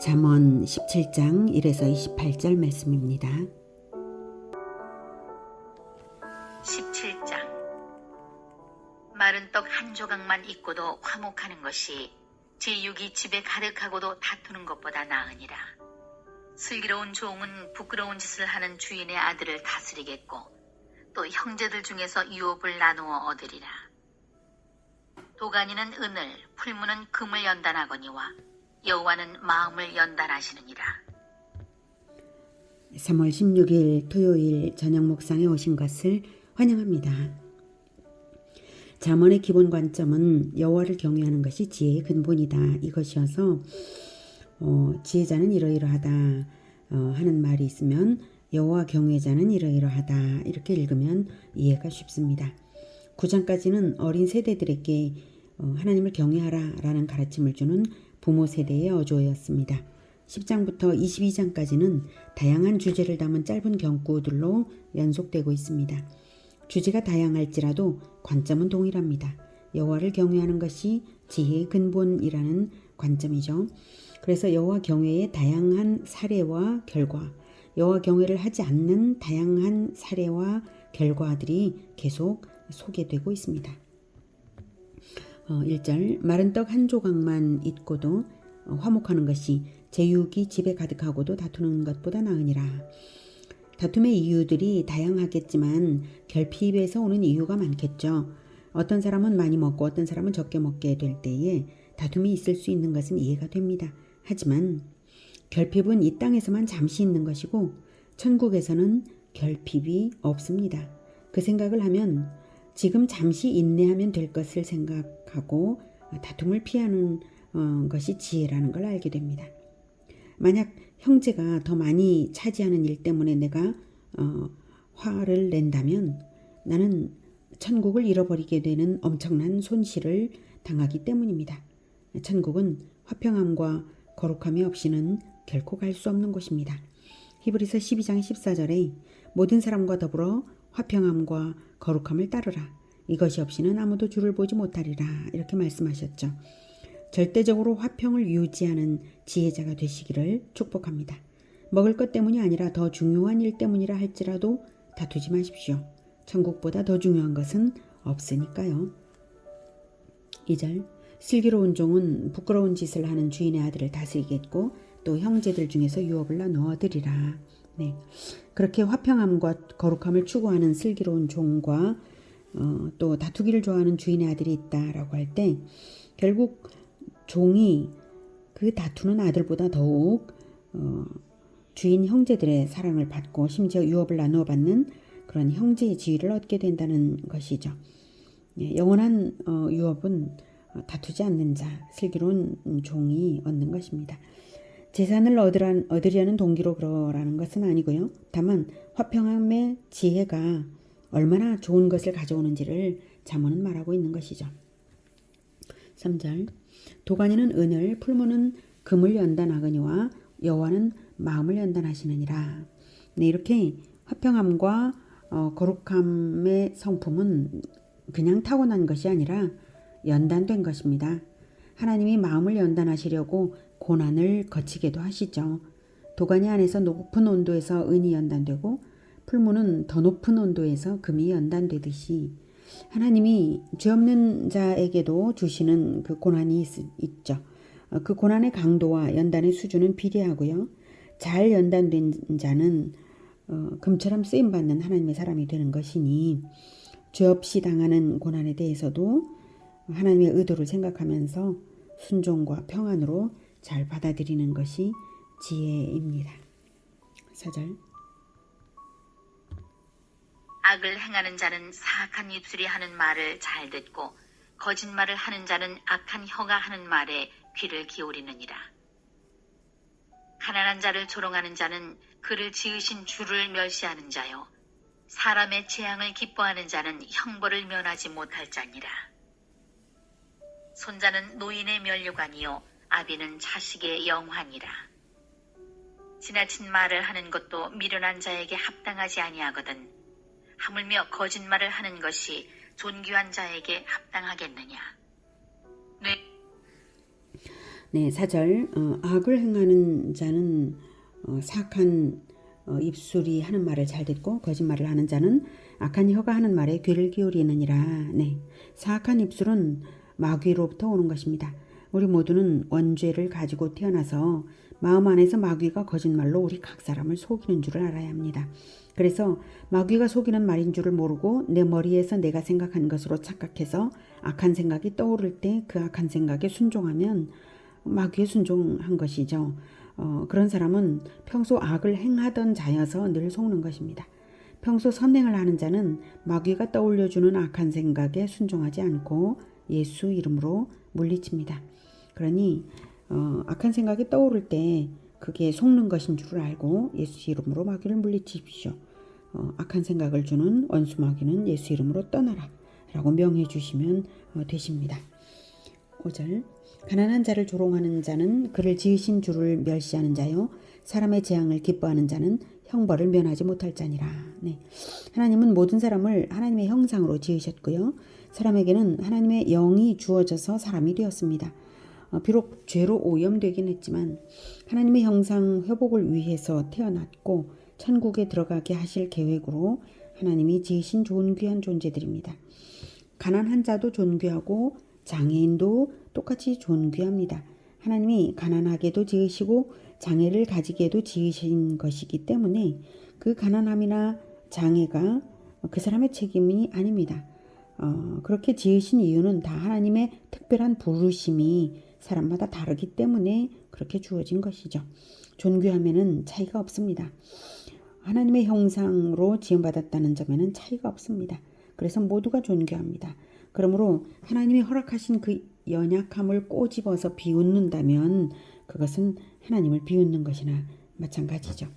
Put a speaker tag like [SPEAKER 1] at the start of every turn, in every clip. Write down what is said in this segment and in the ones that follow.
[SPEAKER 1] 잠언 17장 1에서 28절 말씀입니다.
[SPEAKER 2] 17장. 마른 떡 한 조각만 있고도 화목하는 것이 제육이 집에 가득하고도 다투는 것보다 나으니라. 슬기로운 종은 부끄러운 짓을 하는 주인의 아들을 다스리겠고 또 형제들 중에서 유업을 나누어 얻으리라. 도가니는 은을, 풀무는 금을 연단하거니와 여호와는 마음을 연단하시느니라.
[SPEAKER 1] 3월 16일 토요일 저녁 묵상에 오신 것을 환영합니다. 잠언의 기본 관점은 여호와를 경외하는 것이 지혜의 근본이다 이것이어서 지혜자는 이러이러하다 하는 말이 있으면 여호와 경외자는 이러이러하다 이렇게 읽으면 이해가 쉽습니다. 9장까지는 어린 세대들에게 하나님을 경외하라 라는 가르침을 주는 부모 세대의 어조였습니다. 10장부터 22장까지는 다양한 주제를 담은 짧은 경구들로 연속되고 있습니다. 주제가 다양할지라도 관점은 동일합니다. 여호와를 경외하는 것이 지혜의 근본이라는 관점이죠. 그래서 여호와 경외의 다양한 사례와 결과, 여호와 경외를 하지 않는 다양한 사례와 결과들이 계속 소개되고 있습니다. 1절 마른 떡 한 조각만 있고도 화목하는 것이 제육이 집에 가득하고도 다투는 것보다 나으니라. 다툼의 이유들이 다양하겠지만 결핍에서 오는 이유가 많겠죠. 어떤 사람은 많이 먹고 어떤 사람은 적게 먹게 될 때에 다툼이 있을 수 있는 것은 이해가 됩니다. 하지만 결핍은 이 땅에서만 잠시 있는 것이고 천국에서는 결핍이 없습니다. 그 생각을 하면 지금 잠시 인내하면 될 것을 생각하고 다툼을 피하는 것이 지혜라는 걸 알게 됩니다. 만약 형제가 더 많이 차지하는 일 때문에 내가 화를 낸다면 나는 천국을 잃어버리게 되는 엄청난 손실을 당하기 때문입니다. 천국은 화평함과 거룩함이 없이는 결코 갈 수 없는 곳입니다. 히브리서 12장 14절에 모든 사람과 더불어 화평함과 거룩함을 따르라. 이것이 없이는 아무도 주를 보지 못하리라. 이렇게 말씀하셨죠. 절대적으로 화평을 유지하는 지혜자가 되시기를 축복합니다. 먹을 것 때문이 아니라 더 중요한 일 때문이라 할지라도 다투지 마십시오. 천국보다 더 중요한 것은 없으니까요. 2절 슬기로운 종은 부끄러운 짓을 하는 주인의 아들을 다스리겠고 또 형제들 중에서 유업을 나누어 얻으리라. 네, 그렇게 화평함과 거룩함을 추구하는 슬기로운 종과 또 다투기를 좋아하는 주인의 아들이 있다라고 할 때 결국 종이 그 다투는 아들보다 더욱 주인 형제들의 사랑을 받고 심지어 유업을 나누어 받는 그런 형제의 지위를 얻게 된다는 것이죠. 영원한 유업은 다투지 않는 자, 슬기로운 종이 얻는 것입니다. 재산을 얻으려는 동기로 그러라는 것은 아니고요. 다만 화평함의 지혜가 얼마나 좋은 것을 가져오는지를 잠언은 말하고 있는 것이죠. 3절 도가니는 은을, 풀무는 금을 연단하거니와 여호와는 마음을 연단하시느니라. 네, 이렇게 화평함과 거룩함의 성품은 그냥 타고난 것이 아니라 연단된 것입니다. 하나님이 마음을 연단하시려고 고난을 거치게도 하시죠. 도가니 안에서 높은 온도에서 은이 연단되고 풀무는 더 높은 온도에서 금이 연단되듯이 하나님이 죄 없는 자에게도 주시는 그 고난이 있죠. 그 고난의 강도와 연단의 수준은 비례하고요. 잘 연단된 자는 금처럼 쓰임받는 하나님의 사람이 되는 것이니 죄 없이 당하는 고난에 대해서도 하나님의 의도를 생각하면서 순종과 평안으로 잘 받아들이는 것이 지혜입니다. 4절
[SPEAKER 2] 악을 행하는 자는 사악한 입술이 하는 말을 잘 듣고 거짓말을 하는 자는 악한 혀가 하는 말에 귀를 기울이느니라. 가난한 자를 조롱하는 자는 그를 지으신 주를 멸시하는 자요 사람의 재앙을 기뻐하는 자는 형벌을 면하지 못할 자니라. 손자는 노인의 면류관이요 아비는 자식의 영환이라. 지나친 말을 하는 것도 미련한 자에게 합당하지 아니하거든 하물며 거짓말을 하는 것이 존귀한 자에게 합당하겠느냐.
[SPEAKER 1] 네, 4절. 악을 행하는 자는 사악한 입술이 하는 말을 잘 듣고 거짓말을 하는 자는 악한 혀가 하는 말에 귀를 기울이느니라. 네, 사악한 입술은 마귀로부터 오는 것입니다. 우리 모두는 원죄를 가지고 태어나서 마음 안에서 마귀가 거짓말로 우리 각 사람을 속이는 줄을 알아야 합니다. 그래서 마귀가 속이는 말인 줄을 모르고 내 머리에서 내가 생각한 것으로 착각해서 악한 생각이 떠오를 때 그 악한 생각에 순종하면 마귀에 순종한 것이죠. 그런 사람은 평소 악을 행하던 자여서 늘 속는 것입니다. 평소 선행을 하는 자는 마귀가 떠올려주는 악한 생각에 순종하지 않고 예수 이름으로 물리칩니다. 그러니 악한 생각이 떠오를 때 그게 속는 것인 줄 알고 예수 이름으로 마귀를 물리치십시오. 악한 생각을 주는 원수 마귀는 예수 이름으로 떠나라 라고 명해 주시면 되십니다. 5절. 가난한 자를 조롱하는 자는 그를 지으신 주를 멸시하는 자요, 사람의 재앙을 기뻐하는 자는 형벌을 면하지 못할 자니라. 네. 하나님은 모든 사람을 하나님의 형상으로 지으셨고요, 사람에게는 하나님의 영이 주어져서 사람이 되었습니다. 비록 죄로 오염되긴 했지만 하나님의 형상 회복을 위해서 태어났고 천국에 들어가게 하실 계획으로 하나님이 지으신 좋은 귀한 존재들입니다. 가난한 자도 존귀하고 장애인도 똑같이 존귀합니다. 하나님이 가난하게도 지으시고 장애를 가지게도 지으신 것이기 때문에 그 가난함이나 장애가 그 사람의 책임이 아닙니다. 그렇게 지으신 이유는 다 하나님의 특별한 부르심이 사람마다 다르기 때문에 그렇게 주어진 것이죠. 존귀함에는 차이가 없습니다. 하나님의 형상으로 지음받았다는 점에는 차이가 없습니다. 그래서 모두가 존귀합니다. 그러므로 하나님이 허락하신 그 연약함을 꼬집어서 비웃는다면 그것은 하나님을 비웃는 것이나 마찬가지죠.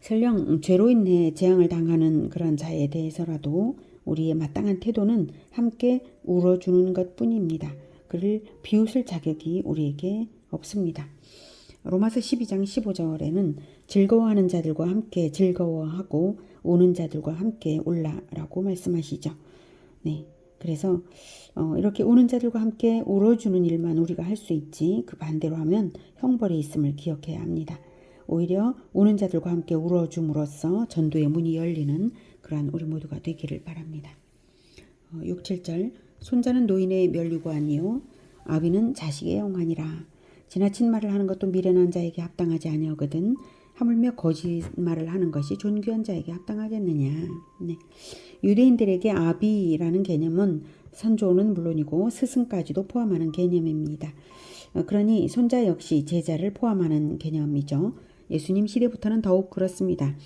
[SPEAKER 1] 설령 죄로 인해 재앙을 당하는 그런 자에 대해서라도 우리의 마땅한 태도는 함께 울어주는 것뿐입니다. 그를 비웃을 자격이 우리에게 없습니다. 로마서 12장 15절에는 즐거워하는 자들과 함께 즐거워하고 우는 자들과 함께 울라라고 말씀하시죠. 네, 그래서 이렇게 우는 자들과 함께 울어주는 일만 우리가 할 수 있지, 그 반대로 하면 형벌이 있음을 기억해야 합니다. 오히려 우는 자들과 함께 울어줌으로써 전도의 문이 열리는 그러한 우리 모두가 되기를 바랍니다. 6, 7절. 손자는 노인의 면류관이요 아비는 자식의 영환이라. 지나친 말을 하는 것도 미련한 자에게 합당하지 아니하거든 하물며 거짓말을 하는 것이 존귀한 자에게 합당하겠느냐. 네. 유대인들에게 아비라는 개념은 선조는 물론이고 스승까지도 포함하는 개념입니다. 그러니 손자 역시 제자를 포함하는 개념이죠. 예수님 시대부터는 더욱 그렇습니다.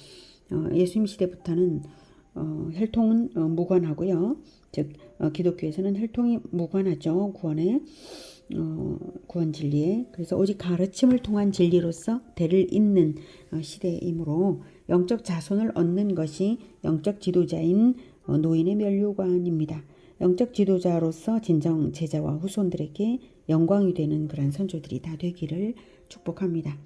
[SPEAKER 1] 예수님 시대부터는 혈통은 무관하고요. 즉 기독교에서는 혈통이 무관하죠. 구원 진리에. 그래서 오직 가르침을 통한 진리로서 대를 잇는 시대이므로 영적 자손을 얻는 것이 영적 지도자인 노인의 면류관입니다. 영적 지도자로서 진정 제자와 후손들에게 영광이 되는 그런 선조들이 다 되기를 축복합니다.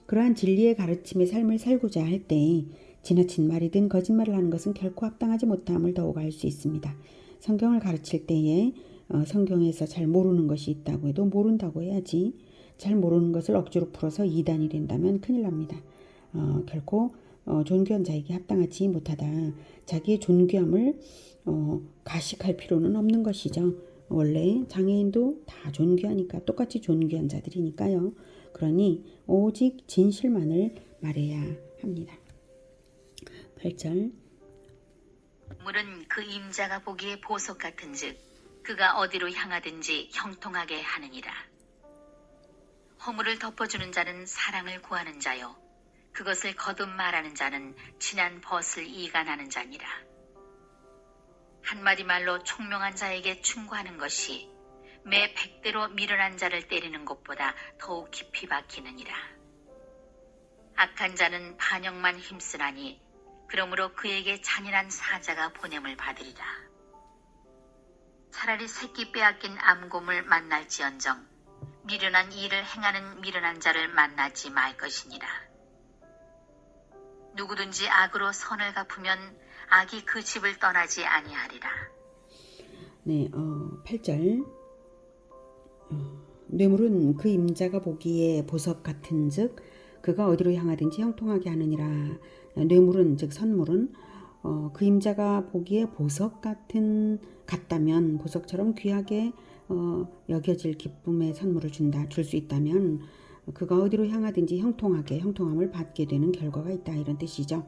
[SPEAKER 1] 그러한 진리의 가르침의 삶을 살고자 할 때 지나친 말이든 거짓말을 하는 것은 결코 합당하지 못함을 더욱 알 수 있습니다. 성경을 가르칠 때에 성경에서 잘 모르는 것이 있다고 해도 모른다고 해야지, 잘 모르는 것을 억지로 풀어서 이단이 된다면 큰일 납니다. 결코 존귀한 자에게 합당하지 못하다. 자기의 존귀함을 가식할 필요는 없는 것이죠. 원래 장애인도 다 존귀하니까, 똑같이 존귀한 자들이니까요. 그러니 오직 진실만을 말해야 합니다. 8절.
[SPEAKER 2] 물은 그 임자가 보기에 보석 같은즉 그가 어디로 향하든지 형통하게 하느니라. 허물을 덮어주는 자는 사랑을 구하는 자요 그것을 거듭 말하는 자는 친한 벗을 이간하는 자니라. 한마디 말로 총명한 자에게 충고하는 것이 매 100대로 미련한 자를 때리는 것보다 더욱 깊이 박히느니라. 악한 자는 반역만 힘쓰나니 그러므로 그에게 잔인한 사자가 보냄을 받으리라. 차라리 새끼 빼앗긴 암곰을 만날지언정 미련한 일을 행하는 미련한 자를 만나지 말 것이니라. 누구든지 악으로 선을 갚으면 악이 그 집을 떠나지 아니하리라.
[SPEAKER 1] 네, 8절. 뇌물은 그 임자가 보기에 보석 같은즉 그가 어디로 향하든지 형통하게 하느니라. 뇌물은 즉 선물은 그 임자가 보기에 보석 같다면 보석처럼 귀하게 여겨질 기쁨의 선물을 줄 수 있다면 그가 어디로 향하든지 형통함을 받게 되는 결과가 있다, 이런 뜻이죠.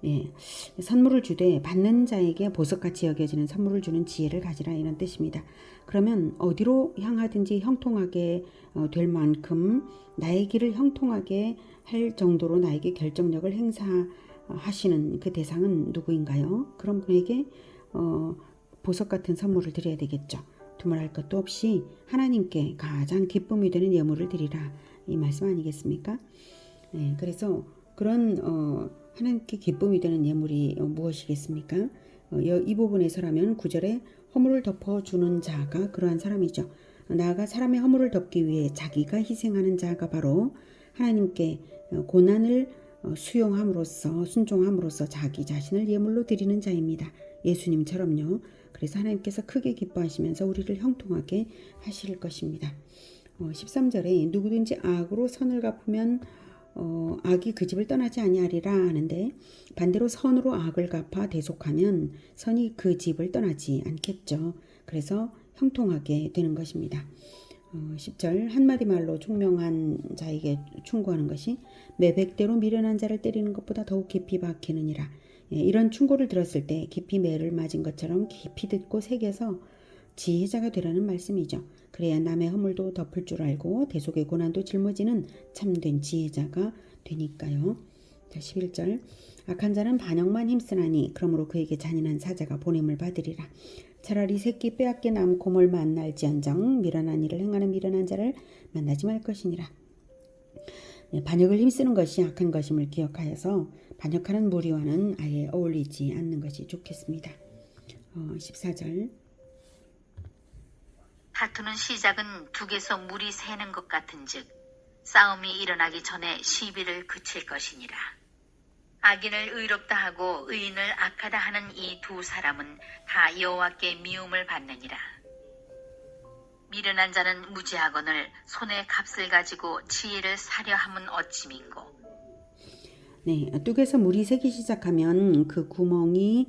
[SPEAKER 1] 예, 선물을 주되 받는 자에게 보석같이 여겨지는 선물을 주는 지혜를 가지라, 이런 뜻입니다. 그러면 어디로 향하든지 형통하게 될 만큼 나의 길을 형통하게 할 정도로 나에게 결정력을 행사하시는 그 대상은 누구인가요? 그런 분에게 보석 같은 선물을 드려야 되겠죠. 두말할 것도 없이 하나님께 가장 기쁨이 되는 예물을 드리라, 이 말씀 아니겠습니까? 네, 그래서 그런 하나님께 기쁨이 되는 예물이 무엇이겠습니까? 이 부분에서라면 9절에 허물을 덮어주는 자가 그러한 사람이죠. 나아가 사람의 허물을 덮기 위해 자기가 희생하는 자가 바로 하나님께 고난을 순종함으로써 자기 자신을 예물로 드리는 자입니다. 예수님처럼요. 그래서 하나님께서 크게 기뻐하시면서 우리를 형통하게 하실 것입니다. 13절에 누구든지 악으로 선을 갚으면 악이 그 집을 떠나지 아니하리라 하는데, 반대로 선으로 악을 갚아 대속하면 선이 그 집을 떠나지 않겠죠. 그래서 형통하게 되는 것입니다. 10절 한마디 말로 총명한 자에게 충고하는 것이 매백대로 미련한 자를 때리는 것보다 더욱 깊이 박히느니라. 이런 충고를 들었을 때 깊이 매를 맞은 것처럼 깊이 듣고 새겨서 지혜자가 되라는 말씀이죠. 그래야 남의 허물도 덮을 줄 알고 대속의 고난도 짊어지는 참된 지혜자가 되니까요. 자, 11절 악한 자는 반역만 힘쓰나니 그러므로 그에게 잔인한 사자가 보냄을 받으리라. 차라리 새끼 빼앗긴 암곰을 만날지언정 미련한 일을 행하는 미련한 자를 만나지 말 것이니라. 반역을 힘쓰는 것이 악한 것임을 기억하여서 반역하는 무리와는 아예 어울리지 않는 것이 좋겠습니다. 14절
[SPEAKER 2] 다투는 시작은 둑에서 물이 새는 것 같은즉 싸움이 일어나기 전에 시비를 그칠 것이니라. 악인을 의롭다 하고 의인을 악하다 하는 이 두 사람은 다 여호와께 미움을 받느니라. 미련한 자는 무지하거늘 손에 값을 가지고 지혜를 사려 함은 어찌민고.
[SPEAKER 1] 네, 뚝에서 물이 새기 시작하면 그 구멍이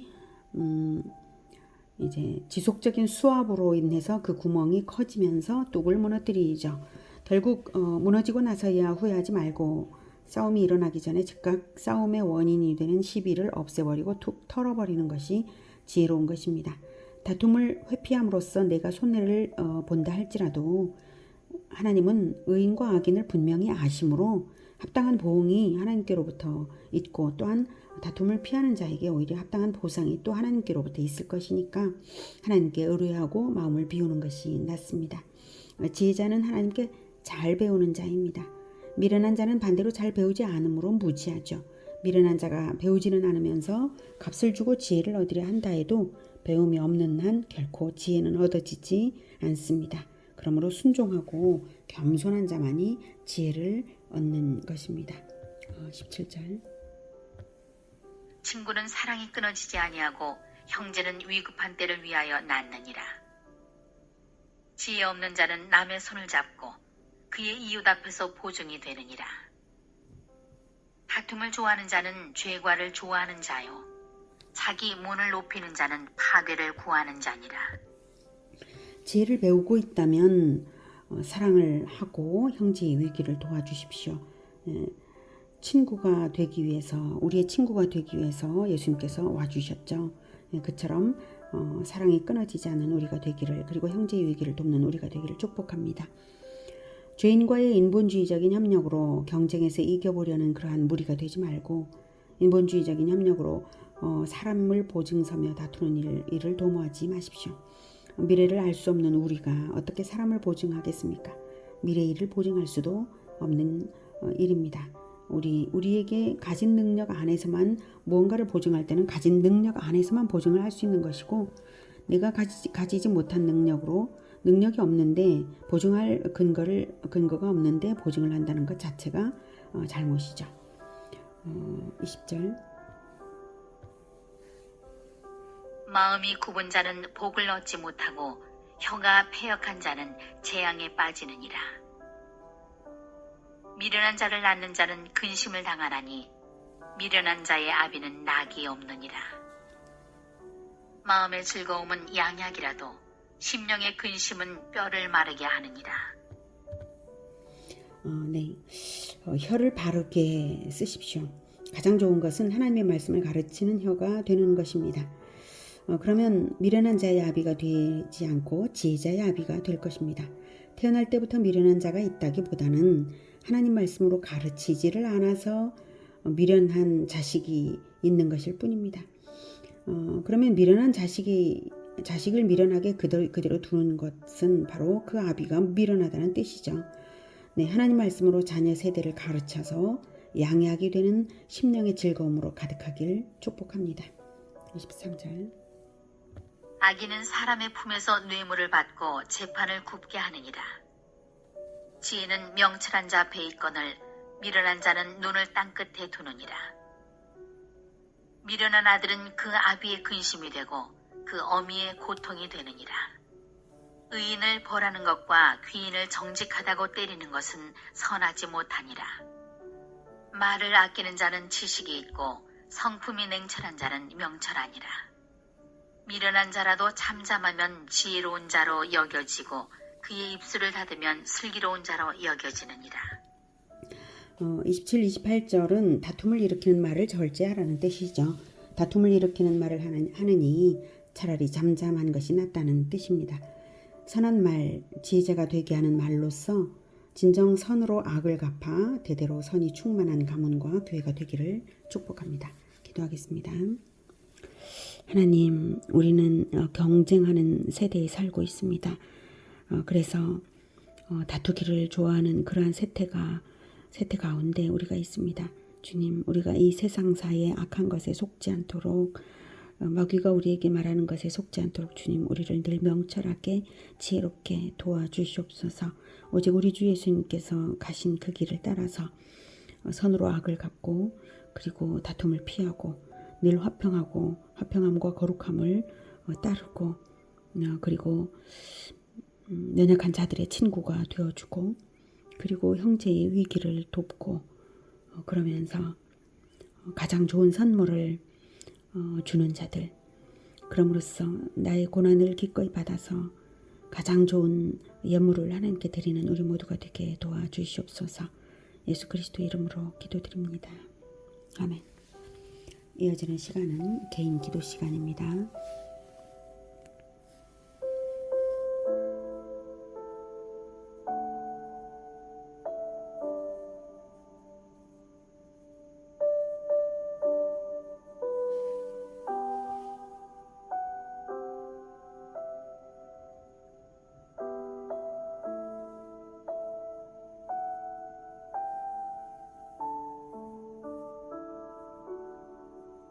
[SPEAKER 1] 이제 지속적인 수압으로 인해서 그 구멍이 커지면서 뚝을 무너뜨리죠. 결국 무너지고 나서야 후회하지 말고 싸움이 일어나기 전에 즉각 싸움의 원인이 되는 시비를 없애버리고 툭 털어버리는 것이 지혜로운 것입니다. 다툼을 회피함으로써 내가 손해를 본다 할지라도 하나님은 의인과 악인을 분명히 아심으로 합당한 보응이 하나님께로부터 있고, 또한 다툼을 피하는 자에게 오히려 합당한 보상이 또 하나님께로부터 있을 것이니까 하나님께 의뢰하고 마음을 비우는 것이 낫습니다. 지혜자는 하나님께 잘 배우는 자입니다. 미련한 자는 반대로 잘 배우지 않으므로 무지하죠. 미련한 자가 배우지는 않으면서 값을 주고 지혜를 얻으려 한다 해도 배움이 없는 한 결코 지혜는 얻어지지 않습니다. 그러므로 순종하고 겸손한 자만이 지혜를 얻는 것입니다. 17절
[SPEAKER 2] 친구는 사랑이 끊어지지 아니하고 형제는 위급한 때를 위하여 낳느니라. 지혜 없는 자는 남의 손을 잡고 그의 이웃 앞에서 보증이 되느니라. 다툼을 좋아하는 자는 죄과를 좋아하는 자요 자기 문을 높이는 자는 파괴를 구하는 자니라.
[SPEAKER 1] 지혜를 배우고 있다면 사랑을 하고 형제의 위기를 도와주십시오. 친구가 되기 위해서, 우리의 친구가 되기 위해서 예수님께서 와주셨죠. 그처럼 사랑이 끊어지지 않는 우리가 되기를, 그리고 형제의 위기를 돕는 우리가 되기를 축복합니다. 죄인과의 인본주의적인 협력으로 경쟁에서 이겨보려는 그러한 무리가 되지 말고 인본주의적인 협력으로 사람을 보증서며 다투는 일을 도모하지 마십시오. 미래를 알 수 없는 우리가 어떻게 사람을 보증하겠습니까? 미래의 일을 보증할 수도 없는 일입니다. 우리에게 가진 능력 안에서만 무언가를 보증할 때는 가진 능력 안에서만 보증을 할 수 있는 것이고, 내가 가지지 못한 능력이 없는데 보증할 근거가 없는데 보증을 한다는 것 자체가 잘못이죠. 20절
[SPEAKER 2] 마음이 굽은 자는 복을 얻지 못하고 혀가 패역한 자는 재앙에 빠지느니라. 미련한 자를 낳는 자는 근심을 당하나니 미련한 자의 아비는 낙이 없느니라. 마음의 즐거움은 양약이라도 심령의 근심은 뼈를 마르게 하느니라.
[SPEAKER 1] 네. 혀를 바르게 쓰십시오. 가장 좋은 것은 하나님의 말씀을 가르치는 혀가 되는 것입니다. 그러면 미련한 자의 아비가 되지 않고 지혜자의 아비가 될 것입니다. 태어날 때부터 미련한 자가 있다기보다는 하나님 말씀으로 가르치지를 않아서 미련한 자식이 있는 것일 뿐입니다. 그러면 미련한 자식을 미련하게 그대로 두는 것은 바로 그 아비가 미련하다는 뜻이죠. 네, 하나님 말씀으로 자녀 세대를 가르쳐서 양약이 되는 심령의 즐거움으로 가득하길 축복합니다. 23절.
[SPEAKER 2] 악인은 사람의 품에서 뇌물을 받고 재판을 굽게 하느니라. 지혜는 명철한 자 베이건을, 미련한 자는 눈을 땅끝에 두느니라. 미련한 아들은 그 아비의 근심이 되고 그 어미의 고통이 되느니라. 의인을 벌하는 것과 귀인을 정직하다고 때리는 것은 선하지 못하니라. 말을 아끼는 자는 지식이 있고 성품이 냉철한 자는 명철하니라. 미련한 자라도 잠잠하면 지혜로운 자로 여겨지고 그의 입술을 닫으면 슬기로운 자로 여겨지느니라.
[SPEAKER 1] 27, 28절은 다툼을 일으키는 말을 절제하라는 뜻이죠. 다툼을 일으키는 말을 하느니 차라리 잠잠한 것이 낫다는 뜻입니다. 선한 말, 지혜자가 되게 하는 말로써 진정 선으로 악을 갚아 대대로 선이 충만한 가문과 교회가 되기를 축복합니다. 기도하겠습니다. 하나님, 우리는 경쟁하는 세대에 살고 있습니다. 그래서 다투기를 좋아하는 그러한 세태 가운데 우리가 있습니다. 주님, 우리가 이 세상사의 악한 것에 속지 않도록, 마귀가 우리에게 말하는 것에 속지 않도록 주님, 우리를 늘 명철하게 지혜롭게 도와주시옵소서. 오직 우리 주 예수님께서 가신 그 길을 따라서 선으로 악을 갚고, 그리고 다툼을 피하고 늘 화평함과 거룩함을 따르고, 그리고 연약한 자들의 친구가 되어주고, 그리고 형제의 위기를 돕고, 그러면서 가장 좋은 선물을 주는 자들, 그럼으로써 나의 고난을 기꺼이 받아서 가장 좋은 예물을 하나님께 드리는 우리 모두가 되게 도와주시옵소서. 예수 그리스도의 이름으로 기도드립니다. 아멘. 이어지는 시간은 개인 기도 시간입니다.